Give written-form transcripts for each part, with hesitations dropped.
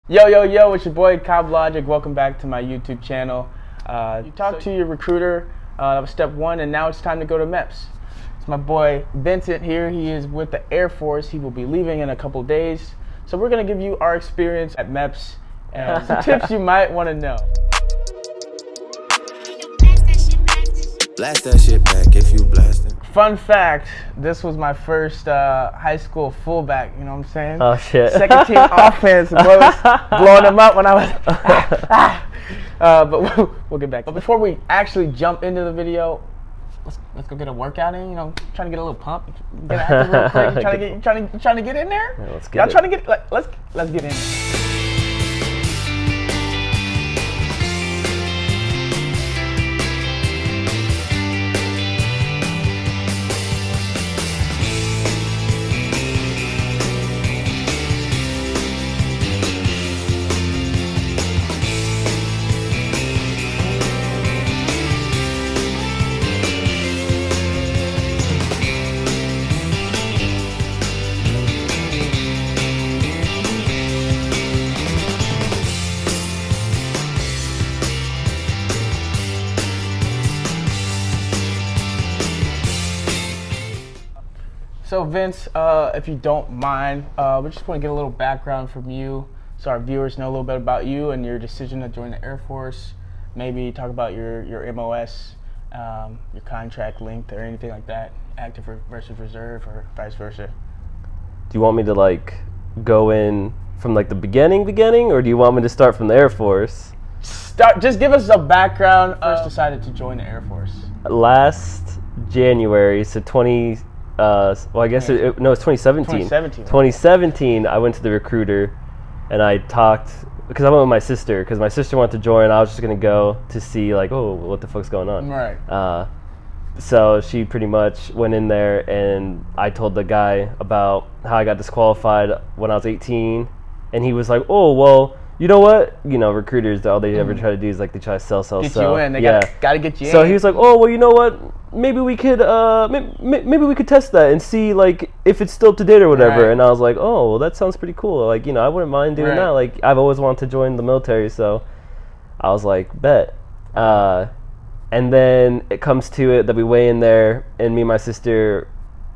Yo, it's your boy Cobblogic. Welcome back to my YouTube channel. You talked to your recruiter, that was step one, and now it's time to go to MEPS. It's my boy Vincent here. He is with the Air Force. He will be leaving in a couple days. So we're going to give you our experience at MEPS and some tips you might want to know. Blast that shit back if you blasting. Fun fact, this was my first high school fullback, you know what I'm saying? Oh, shit. Second team offense, was blowing them up when I was, but we'll get back. But before we actually jump into the video, let's go get a workout in, you know, trying to get a little pump. Get active real quick. You trying to get in there? Yeah, let's get Y'all it. trying to get, let's get in there. So Vince, if you don't mind, we just want to get a little background from you so our viewers know a little bit about you and your decision to join the Air Force. Maybe talk about your MOS, your contract length or anything like that, active versus reserve or vice versa. Do you want me to like go in from like the beginning, or do you want me to start from the Air Force? Just give us a background. First decided to join the Air Force. Last January, so it's 2017. 2017, I went to the recruiter and I talked, because I went with my sister, because my sister wanted to join. I was just going to go to see, like, oh, what the fuck's going on? Right. So she pretty much went in there and I told the guy about how I got disqualified when I was 18. And he was like, oh, well, you know what? You know, recruiters, all they ever try to do is like they try to sell. Get you in. They gotta get you in. So he was like, oh, well, you know what? Maybe we could maybe we could test that and see like if it's still up to date or whatever. Right. And I was like, oh, well, that sounds pretty cool. Like, you know, I wouldn't mind doing that. Like, I've always wanted to join the military, so I was like, bet. And then it comes to it that we weigh in there, and me and my sister,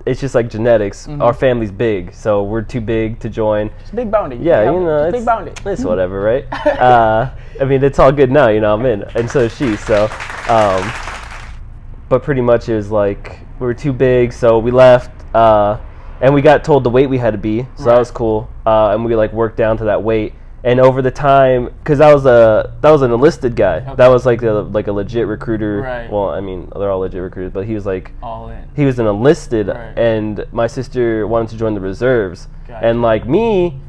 it's just like genetics. Our family's big, so we're too big to join. It's big bounty. Yeah, you know, it's big bounty. It's whatever, right? I mean, it's all good now, you know, I'm in, and so is she, so, but pretty much it was like, we were too big, so we left, and we got told the weight we had to be, so that was cool, and we like worked down to that weight, and over the time, because that was an enlisted guy, that was like a legit recruiter, well, I mean, they're all legit recruiters, but he was like, all in. he was an enlisted, and my sister wanted to join the reserves, and like me,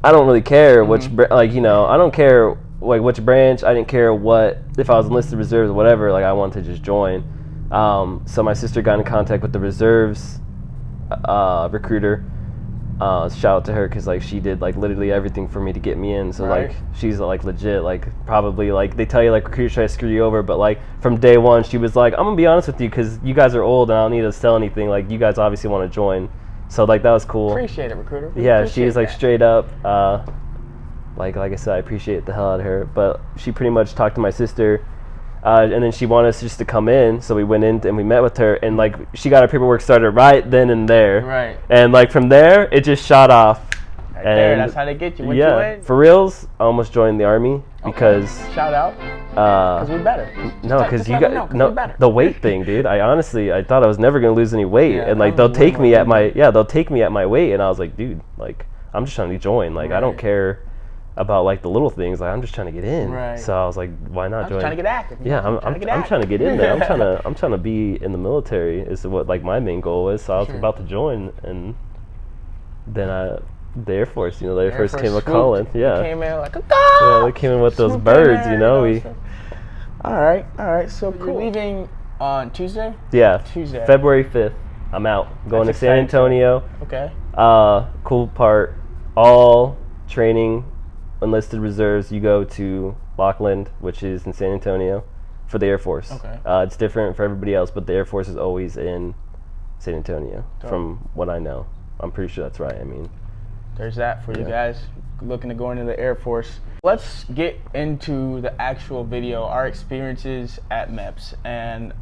I don't really care which, like, you know, I don't care like which branch. I didn't care what, if I was enlisted, reserves, or whatever, like I wanted to just join. So my sister got in contact with the reserves recruiter. Shout out to her, because like she did like literally everything for me to get me in, so like she's like legit, like probably like they tell you like recruiters try to screw you over, but like from day one she was like, I'm gonna be honest with you, because you guys are old and I don't need to sell anything, like you guys obviously want to join, so like that was cool. Appreciate it, recruiter. Yeah, she was like straight up, like I said, I appreciate the hell out of her, but she pretty much talked to my sister, and then she wanted us just to come in, so we went in and we met with her, and like she got her paperwork started right then and there, and like from there it just shot off. Right there, that's how they get you. What yeah, you in? for reals, I almost joined the army because shout out, because we better. No, because you got the weight thing, dude. I thought I was never gonna lose any weight, and like they'll take me at my weight, and I was like, dude, like I'm just trying to join, like I don't care about like the little things, like I'm just trying to get in. So I was like, why not join? I'm trying to get active. Yeah, I'm trying to get in there. I'm trying to be in the military is what like my main goal is. So I was about to join, and then the Air Force, you know, the Air Force came a calling. Yeah, came in like a call. Yeah, they came in with those birds, you know. All right. So cool. You're leaving on Tuesday? Yeah, Tuesday. February 5th. I'm out. Going to San Antonio. Okay. Cool part. All training, enlisted reserves, you go to Lockland, which is in San Antonio, for the Air Force. Okay. It's different for everybody else, but the Air Force is always in San Antonio, from what I know. I'm pretty sure that's right. I mean, there's that for you guys looking to go into the Air Force. Let's get into the actual video, our experiences at MEPS, and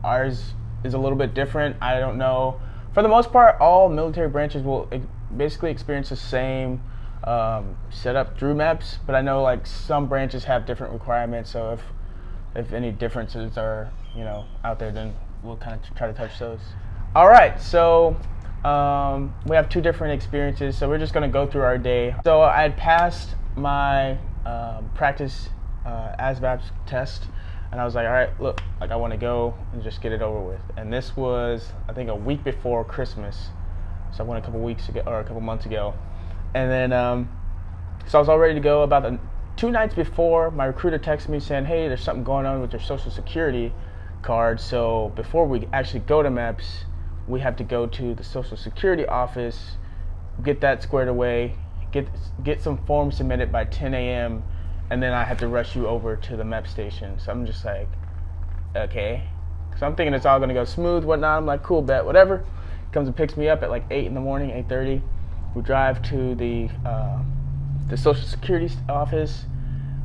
ours is a little bit different. I don't know. For the most part, all military branches will basically experience the same setup through MEPS, but I know like some branches have different requirements. So if any differences are out there, then we'll kind of try to touch those. All right, so we have two different experiences, so we're just going to go through our day. So I had passed my practice ASVAB test, and I was like, all right, look, like I want to go and just get it over with. And this was, I think, a week before Christmas, so I went a couple weeks ago or a couple months ago. And then so I was all ready to go. About 2 nights before, my recruiter texted me saying, hey, there's something going on with your Social Security card, so before we actually go to MEPS, we have to go to the Social Security office, get that squared away, get some forms submitted by 10 a.m., and then I have to rush you over to the MEPS station. So I'm just like, okay. So I'm thinking it's all gonna go smooth, whatnot. I'm like, cool, bet, whatever. Comes and picks me up at like 8 in the morning, 8:30. We drive to the Social Security office.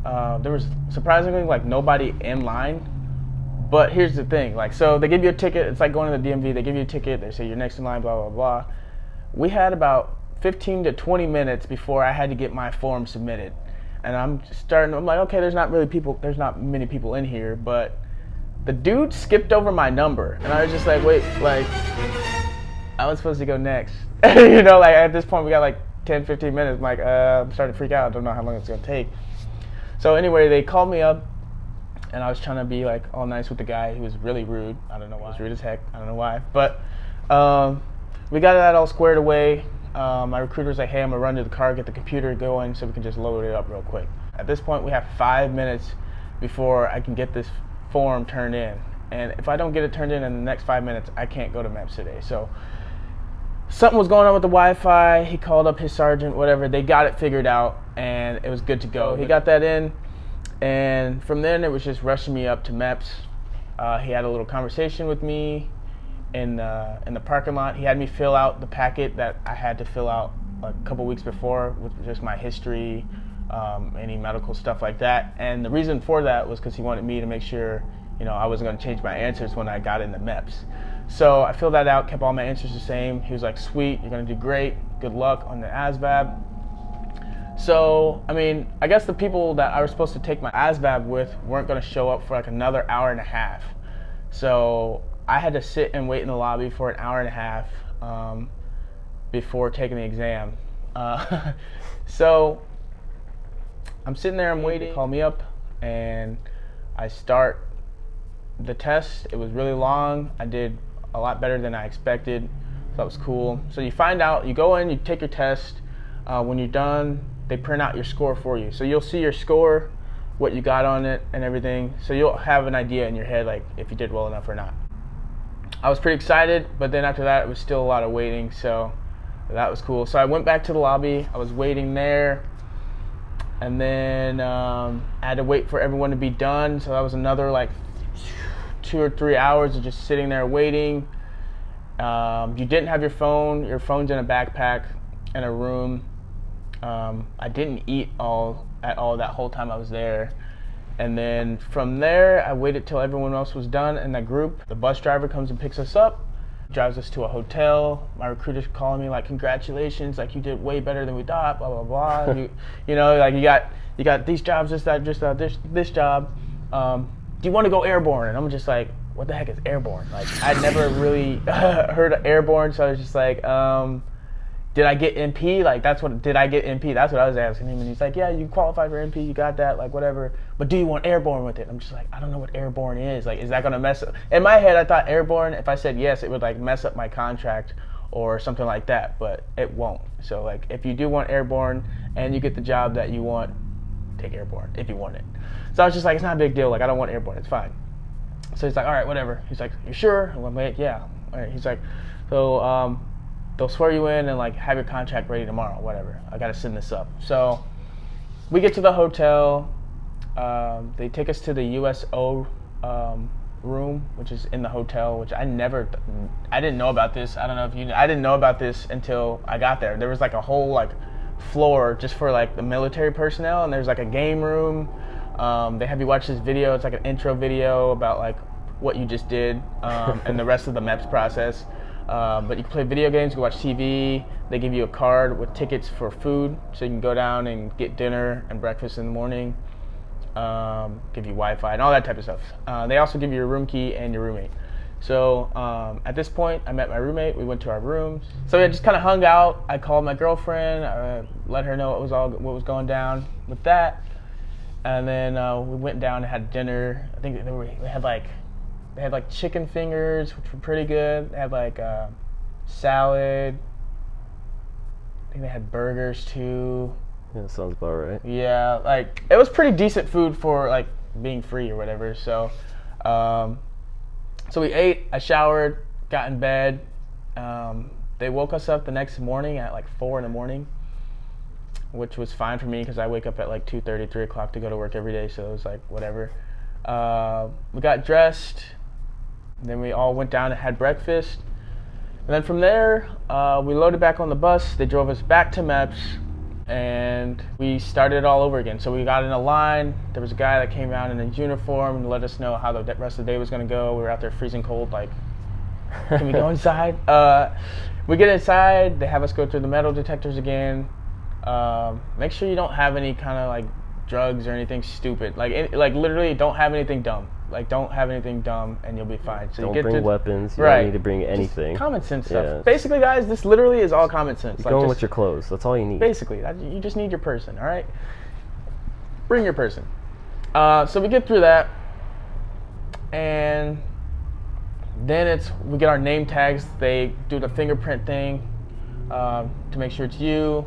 There was surprisingly like nobody in line. But here's the thing, like, so they give you a ticket. It's like going to the DMV. They give you a ticket. They say you're next in line, blah, blah, blah. We had about 15 to 20 minutes before I had to get my form submitted. And I'm like, okay, there's not many people in here, but the dude skipped over my number. And I was just like, wait, like, I was supposed to go next. Like at this point we got like 10, 15 minutes. I'm like, I'm starting to freak out. I don't know how long it's gonna take. So anyway, they called me up, and I was trying to be like all nice with the guy. He was really rude. I don't know why. He was rude as heck. I don't know why. But we got that all squared away. My recruiter was like, hey, I'm gonna run to the car, get the computer going so we can just load it up real quick. At this point, we have 5 minutes before I can get this form turned in. And if I don't get it turned in the next 5 minutes, I can't go to MEPS today. So something was going on with the Wi-Fi. He called up his sergeant, whatever. They got it figured out, and it was good to go. He got that in. And from then, it was just rushing me up to MEPS. He had a little conversation with me in the parking lot. He had me fill out the packet that I had to fill out a couple weeks before, with just my history, any medical stuff like that. And the reason for that was because he wanted me to make sure, I wasn't going to change my answers when I got into MEPS. So I filled that out, kept all my answers the same. He was like, sweet, you're going to do great. Good luck on the ASVAB. So, I mean, I guess the people that I was supposed to take my ASVAB with weren't going to show up for like another hour and a half. So I had to sit and wait in the lobby for an hour and a half before taking the exam. So I'm sitting there, I'm waiting. They call me up, and I start the test. It was really long. I did a lot better than I expected. So that was cool. So you find out, you go in, you take your test. When you're done, they print out your score for you. So you'll see your score, what you got on it and everything. So you'll have an idea in your head, like if you did well enough or not. I was pretty excited, but then after that, it was still a lot of waiting. So that was cool. So I went back to the lobby. I was waiting there. And then I had to wait for everyone to be done. So that was another like 2 or 3 hours of just sitting there waiting. You didn't have your phone. Your phone's in a backpack in a room. I didn't eat at all that whole time I was there. And then from there, I waited till everyone else was done in that group. The bus driver comes and picks us up, drives us to a hotel. My recruiter's calling me like, congratulations, like you did way better than we thought, blah, blah, blah. Like you got these jobs, this job. Do you want to go airborne? And I'm just like, what the heck is airborne? Like, I'd never really heard of airborne, so I was just like, did I get MP? Like, did I get MP? That's what I was asking him. And he's like, yeah, you qualified for MP, you got that, like, whatever. But do you want airborne with it? I'm just like, I don't know what airborne is. Like, is that going to mess up? In my head, I thought airborne, if I said yes, it would, like, mess up my contract or something like that. But it won't. So, like, if you do want airborne and you get the job that you want, take airborne if you want it. So I was just like, it's not a big deal. Like, I don't want airborne. It's fine. So he's like, all right, whatever. He's like, you sure? I'm like, yeah. All right. He's like, so, they'll swear you in and like have your contract ready tomorrow, whatever. I gotta send this up. So we get to the hotel. They take us to the USO room, which is in the hotel, which I didn't know about this. I don't know if I didn't know about this until I got there. There was like a whole like floor just for like the military personnel, and there's like a game room. They have you watch this video. It's like an intro video about like what you just did and the rest of the MEPS process. But you can play video games, you can watch TV. They give you a card with tickets for food, so you can go down and get dinner and breakfast in the morning. Give you Wi-Fi and all that type of stuff. They also give you your room key and your roommate. So at this point, I met my roommate. We went to our rooms. So we just kind of hung out. I called my girlfriend, let her know what was going down with that, and then we went down and had dinner. I think they had like chicken fingers, which were pretty good. They had like salad. I think they had burgers too. Yeah, sounds about right. Yeah, like it was pretty decent food for like being free or whatever. So, so we ate. I showered, got in bed. They woke us up the next morning at like 4 a.m, which was fine for me because I wake up at like 2:30, 3 o'clock to go to work every day. So it was like whatever. We got dressed. Then we all went down and had breakfast. And then from there, we loaded back on the bus. They drove us back to MEPS, and we started it all over again. So we got in a line. There was a guy that came out in his uniform and let us know how the rest of the day was going to go. We were out there freezing cold, like, can we go inside? We get inside. They have us go through the metal detectors again. Make sure you don't have any kind of like drugs or anything stupid. Like literally don't have anything dumb. Like, don't have anything dumb and you'll be fine. So don't you get bring weapons. You right. don't need to bring anything. Just common sense stuff. Yeah. Basically, guys, this literally is all common sense. You're going with your clothes. That's all you need. Basically, you just need your person, all right? Bring your person. So we get through that, and then we get our name tags. They do the fingerprint thing to make sure it's you.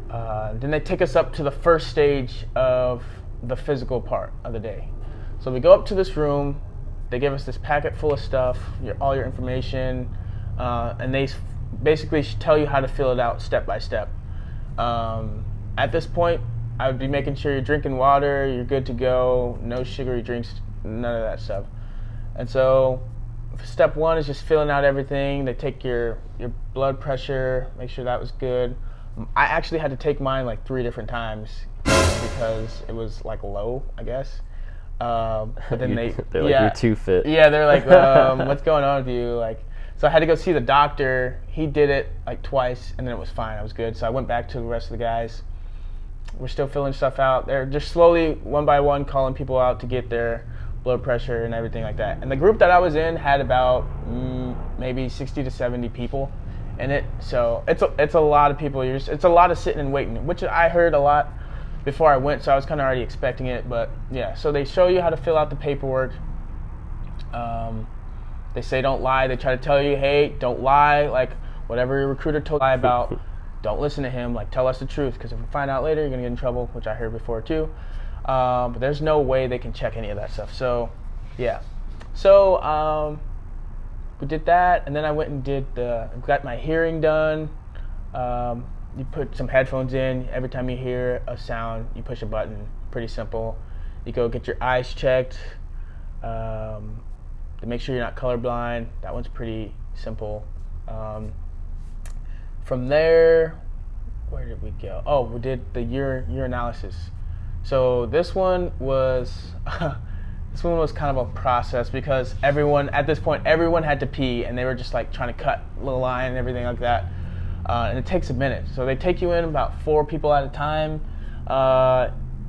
Then they take us up to the first stage of the physical part of the day. So we go up to this room. They give us this packet full of stuff, all your information, and they basically tell you how to fill it out step by step. At this point, I would be making sure you're drinking water, you're good to go, no sugary drinks, none of that stuff. And so step 1 is just filling out everything. They take your blood pressure, make sure that was good. I actually had to take mine like 3 different times because it was like low, I guess. But then they're like, you're too fit. Yeah, they're like, what's going on with you? Like, so I had to go see the doctor. He did it like twice, and then it was fine. I was good. So I went back to the rest of the guys. We're still filling stuff out. They're just slowly, one by one, calling people out to get their blood pressure and everything like that. And the group that I was in had about maybe 60 to 70 people in it. So it's a lot of people. It's a lot of sitting and waiting, which I heard a lot before I went, so I was kind of already expecting it. But yeah, so they show you how to fill out the paperwork. They say don't lie. They try to tell you, hey, don't lie. Like, whatever your recruiter told you about, don't listen to him. Like, tell us the truth, because if we find out later, you're gonna get in trouble, which I heard before too. But there's no way they can check any of that stuff. So yeah, so we did that, and then I went and got my hearing done. You put some headphones in. Every time you hear a sound, you push a button. Pretty simple. You go get your eyes checked to make sure you're not colorblind. That one's pretty simple. From there, where did we go? Oh, we did the urinalysis. So this one was kind of a process because at this point everyone had to pee, and they were just like trying to cut a little line and everything like that. And it takes a minute. So they take you in about 4 people at a time.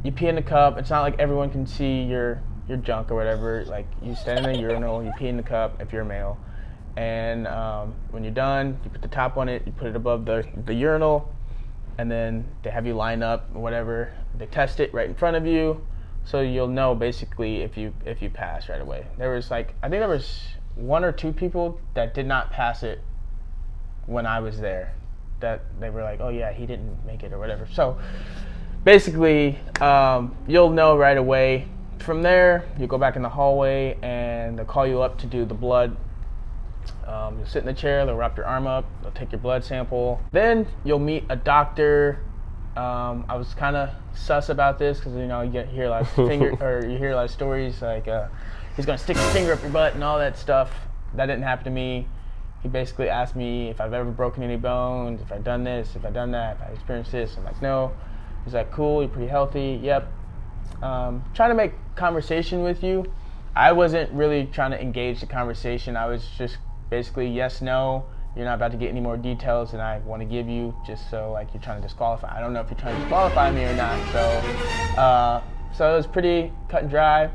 You pee in the cup. It's not like everyone can see your junk or whatever. Like, you stand in a urinal, you pee in the cup if you're a male. And when you're done, you put the top on it, you put it above the urinal, and then they have you line up or whatever. They test it right in front of you, so you'll know basically if you pass right away. There was I think there was 1 or 2 people that did not pass it when I was there. That they were like, oh yeah, he didn't make it or whatever. So basically, you'll know right away. From there, you go back in the hallway, and they'll call you up to do the blood. You'll sit in the chair, they'll wrap your arm up, they'll take your blood sample. Then you'll meet a doctor. I was kind of sus about this because you hear a lot of you hear a lot of stories like he's gonna stick his finger up your butt and all that stuff. That didn't happen to me. he basically asked me if I've ever broken any bones, if I've done this, if I've done that, if I experienced this. I'm like, no. He's like, cool, you're pretty healthy. Yep. Trying to make conversation with you. I wasn't really trying to engage the conversation. I was just basically yes, no. You're not about to get any more details than I want to give you, just so like you're trying to disqualify. I don't know if you're trying to disqualify me or not. So it was pretty cut and dry.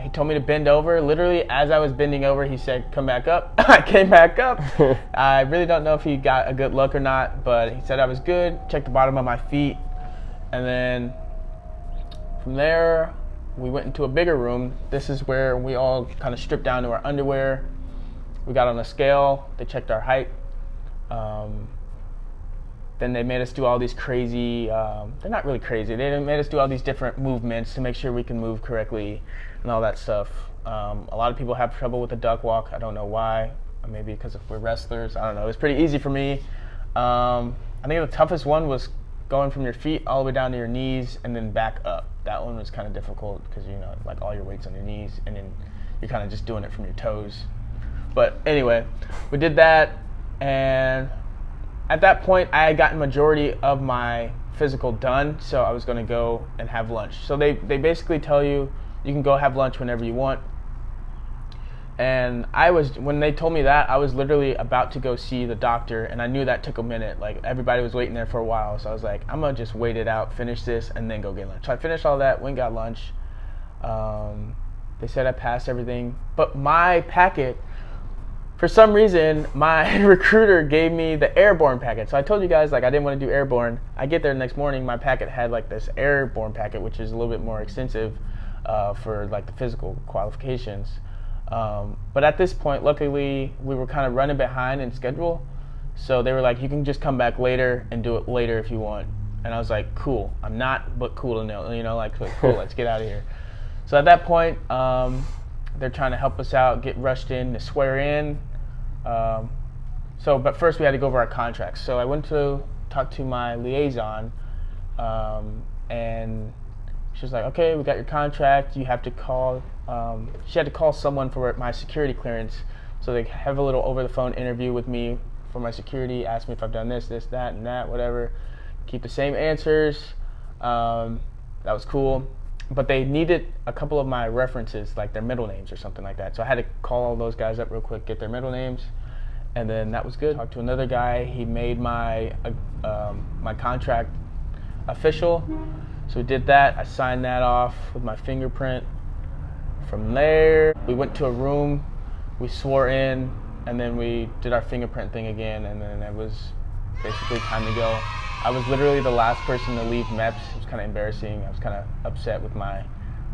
He told me to bend over. Literally, as I was bending over, he said, come back up. I came back up. I really don't know if he got a good look or not, but he said I was good. Checked the bottom of my feet. And then from there, we went into a bigger room. This is where we all kind of stripped down to our underwear. We got on a scale. They checked our height. Then they made us do all these crazy, they're not really crazy, they made us do all these different movements to make sure we can move correctly and all that stuff. A lot of people have trouble with the duck walk. I don't know why. Maybe because we're wrestlers. I don't know. It was pretty easy for me. I think the toughest one was going from your feet all the way down to your knees and then back up. That one was kind of difficult because, you know, like all your weight's on your knees and then you're kind of just doing it from your toes. But anyway, we did that, and at that point, I had gotten majority of my physical done, so I was going to go and have lunch. So they basically tell you can go have lunch whenever you want. And when they told me that, I was literally about to go see the doctor, and I knew that took a minute. Like, everybody was waiting there for a while, so I was like, I'm going to just wait it out, finish this, and then go get lunch. So I finished all that, went and got lunch. They said I passed everything, but my packet, for some reason, my recruiter gave me the airborne packet. So I told you guys, like, I didn't want to do airborne. I get there the next morning, my packet had like this airborne packet, which is a little bit more extensive for like the physical qualifications. But at this point, luckily, we were kind of running behind in schedule. So they were like, you can just come back later and do it later if you want. And I was like, cool. I'm not, but cool to know, you know, like cool, let's get out of here. So at that point, they're trying to help us out, get rushed in to swear in. But first we had to go over our contracts. So I went to talk to my liaison, and she was like, okay, we got your contract. You have to call, she had to call someone for my security clearance. So they have a little over the phone interview with me for my security, ask me if I've done this, that, and that, whatever. Keep the same answers. That was cool. But they needed a couple of my references, like their middle names or something like that. So I had to call those guys up real quick, get their middle names, and then that was good. Talked to another guy. He made my contract official. So we did that. I signed that off with my fingerprint. From there, we went to a room. We swore in, and then we did our fingerprint thing again, and then it was basically time to go. I was literally the last person to leave MEPS. It was kind of embarrassing. I was kind of upset with my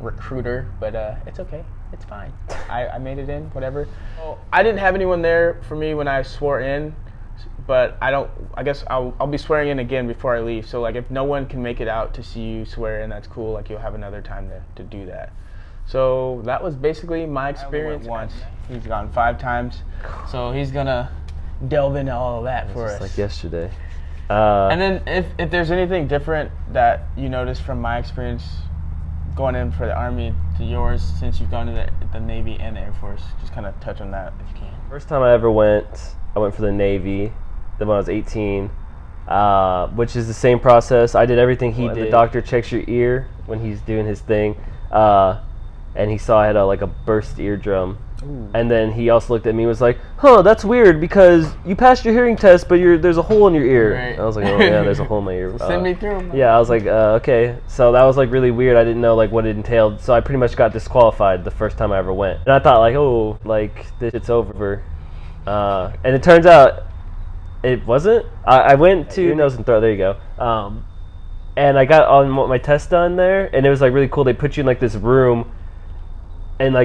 recruiter, but it's okay. It's fine. I made it in, whatever. Well, I didn't have anyone there for me when I swore in, but I guess I'll be swearing in again before I leave. So like if no one can make it out to see you swear in, that's cool. Like you'll have another time to do that. So that was basically my experience. Once. He's gone 5 times. So he's gonna delve into all of that for us. Like yesterday. And then if there's anything different that you notice from my experience going in for the Army to yours, since you've gone to the Navy and the Air Force, just kind of touch on that if you can. First time I ever went for the Navy, then when I was 18, which is the same process. I did everything he did. The doctor checks your ear when he's doing his thing, and he saw I had a burst eardrum. Ooh. And then he also looked at me and was like, huh, that's weird because you passed your hearing test, but there's a hole in your ear. Right. I was like, oh yeah, there's a hole in my ear. Send me through. Yeah, I was like, okay. So that was really weird. I didn't know what it entailed. So I pretty much got disqualified the first time I ever went. And I thought this shit's over. And it turns out it wasn't. I went to nose and throat. There you go. And I got all my tests done there, and it was really cool. They put you in this room, and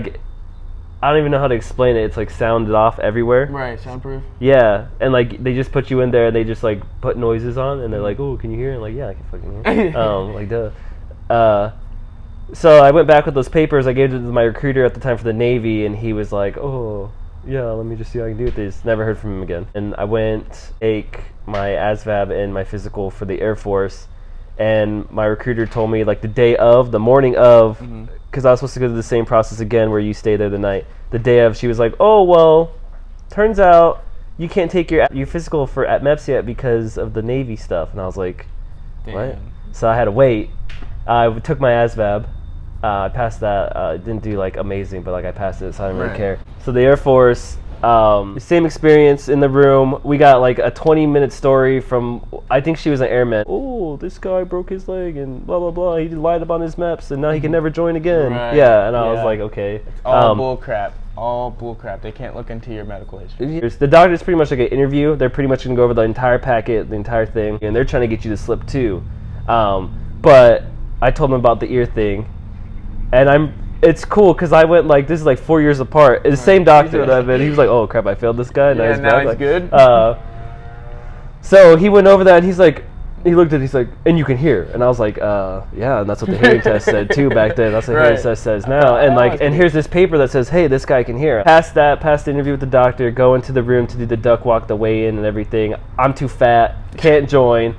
I don't even know how to explain it. It's sounded off everywhere. Right, soundproof. Yeah, and they just put you in there and they just put noises on and they're like, oh, can you hear? And yeah, I can fucking hear. Duh. So I went back with those papers. I gave it to my recruiter at the time for the Navy, and he was like, oh, yeah, let me just see how I can do with this. Never heard from him again. And I went take my ASVAB and my physical for the Air Force, and my recruiter told me the morning of, because I was supposed to go through the same process again where you stay there the night. The day of, she was like, oh, well, turns out you can't take your physical at MEPS yet because of the Navy stuff. And I was like, what? So I had to wait. I took my ASVAB. I passed that. Didn't do like amazing, but like I passed it, so I didn't really care. So the Air Force, same experience in the room. We got like a 20-minute story from, I think she was an airman. Oh, this guy broke his leg and blah blah blah. He lied about his MEPS and now he can never join again. Right. Yeah, and I was like, okay. It's all bull crap. All bull crap. They can't look into your medical history. The doctor's pretty much like an interview. They're pretty much gonna go over the entire packet, the entire thing, and they're trying to get you to slip too. But I told them about the ear thing, and it's cool because I went like, this is like 4 years apart. It's the same doctor that I've been. He was like, oh crap, I failed this guy. Yeah, now he's good. So he went over that and he's like, he looked at it, he's like, and you can hear. And I was like, yeah, and that's what the hearing test said too back then. That's what the hearing test says now. And like, and here's this paper that says, hey, this guy can hear. Past the interview with the doctor, go into the room to do the duck walk, the weigh in and everything. I'm too fat, can't join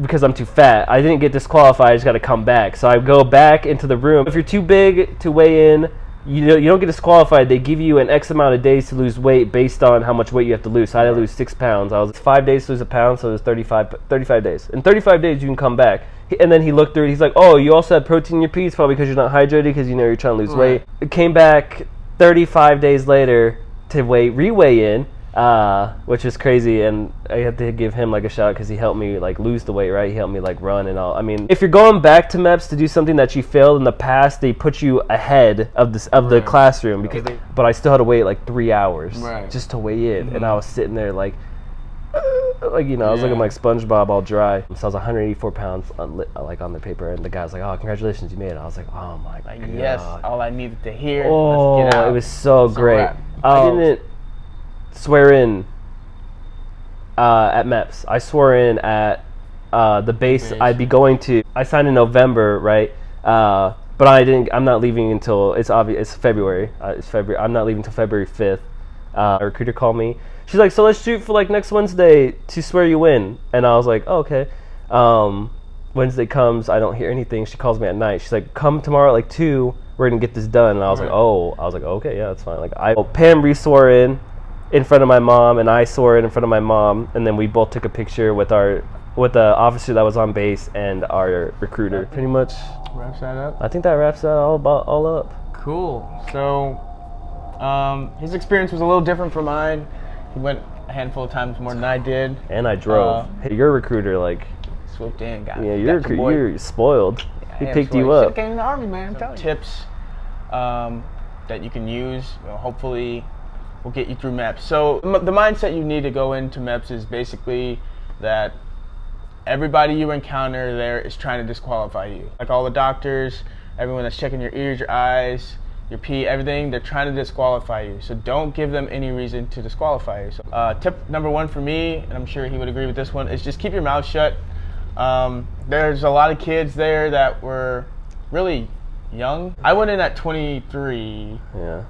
because I'm too fat. I didn't get disqualified, I just got to come back. So I go back into the room. If you're too big to weigh in, you don't get disqualified. They give you an X amount of days to lose weight based on how much weight you have to lose. So I had to lose 6 pounds. I was 5 days to lose a pound, so it was 35 days. In 35 days, you can come back. And then he looked through it. He's like, oh, you also had protein in your pee. It's probably because you're not hydrated because you're trying to lose weight. It came back 35 days later to re-weigh in, which is crazy. And I have to give him like a shout out because he helped me like lose the weight, right? He helped me like run and all. I mean, if you're going back to MEPS to do something that you failed in the past, they put you ahead of the classroom but I still had to wait like 3 hours just to weigh in. And I was sitting there like I was looking like SpongeBob all dry. So I was 184 pounds on the paper, and the guy was like, oh, congratulations, you made it. I was like, oh my god. Yes, all I needed to hear. Oh, let's get out. It was so great. I didn't swear in at MEPS. I swore in at the base I'd be going to. I signed in November, right? But I'm not leaving until, it's obvious, it's February. I'm not leaving until February 5th. A recruiter called me. She's like, so let's shoot for like next Wednesday to swear you in. And I was like, oh, okay. Wednesday comes, I don't hear anything. She calls me at night. She's like, come tomorrow at like 2, we're gonna get this done. And I was like, okay, yeah, that's fine. Like Pam re-swore in front of my mom, and I swore in front of my mom, and then we both took a picture with the officer that was on base and our recruiter. Pretty much wraps that up. I think that wraps that all up. Cool. So his experience was a little different from mine. He went a handful of times more than I did. And I drove. Your recruiter, like, swooped in, got you're spoiled. Yeah, he picked you up. Came in the Army, man. I'm telling you. Tips that you can use, hopefully will get you through MEPS. So the mindset you need to go into MEPS is basically that everybody you encounter there is trying to disqualify you. Like all the doctors, everyone that's checking your ears, your eyes, your pee, everything, they're trying to disqualify you. So don't give them any reason to disqualify you. So, tip number 1 for me, and I'm sure he would agree with this one, is just keep your mouth shut. There's a lot of kids there that were really young. I went in at 23,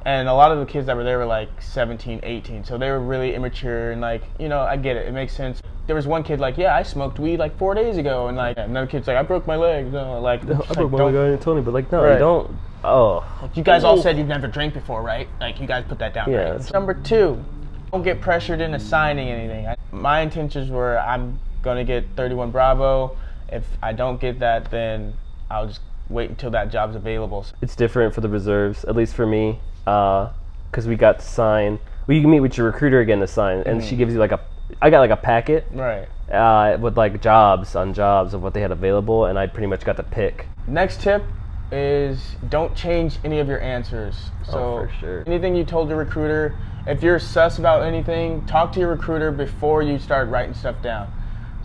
and a lot of the kids that were there were like 17, 18, so they were really immature, and like, I get it makes sense. There was one kid like, yeah, I smoked weed like 4 days ago, and like another kid's like, I broke my leg. I broke my leg, I didn't tell me, but like, no, you don't. Oh. You guys all said you've never drank before, right? Like, you guys put that down, right? Number 2, don't get pressured into signing anything. My intentions were, I'm going to get 31 Bravo. If I don't get that, then I'll just wait until that job's available. It's different for the reserves, at least for me, because we got to sign. Well, you can meet with your recruiter again to sign, and she gives you I got like a packet, with like jobs of what they had available, and I pretty much got to pick. Next tip is don't change any of your answers. So for sure. Anything you told your recruiter, if you're sus about anything, talk to your recruiter before you start writing stuff down.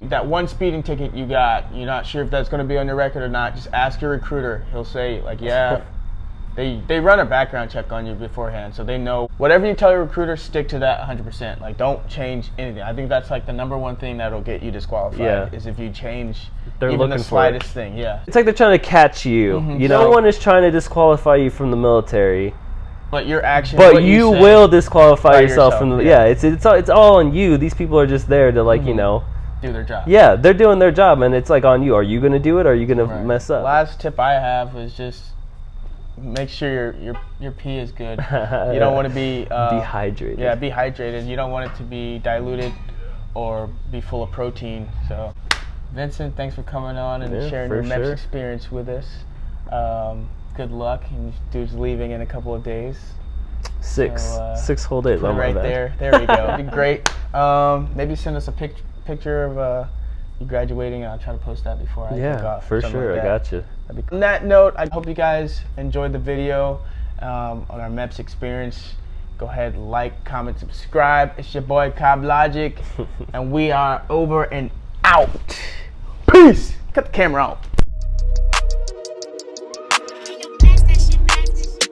That one speeding ticket you got, you're not sure if that's going to be on your record or not, just ask your recruiter. He'll say, like, yeah, they run a background check on you beforehand, so they know. Whatever you tell your recruiter, stick to that 100%. Like, don't change anything. I think that's like the number 1 thing that'll get you disqualified, is if you change even the slightest thing. It's like they're trying to catch you. No one is trying to disqualify you from the military. But your actions. But you will disqualify yourself from the. It's all on you. These people are just there to like do their job. Yeah, they're doing their job, and it's like on you. Are you going to do it, or are you going to mess up? Last tip I have is just make sure your pee is good. You don't want to be dehydrated. Yeah, be hydrated. You don't want it to be diluted or be full of protein. So, Vincent, thanks for coming on and sharing your MEPS experience with us. Good luck. And dude's leaving in a couple of days. Six whole days. Put it right there. There we go. It'd be great. Maybe send us a picture of you graduating, and I'll try to post that before I take off. For sure. Like I got you. On that note, I hope you guys enjoyed the video on our MEPS experience. Go ahead, like, comment, subscribe. It's your boy Cobblogic, and we are over and out. Peace. Cut the camera off.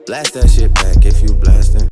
Blast that shit back if you blasting.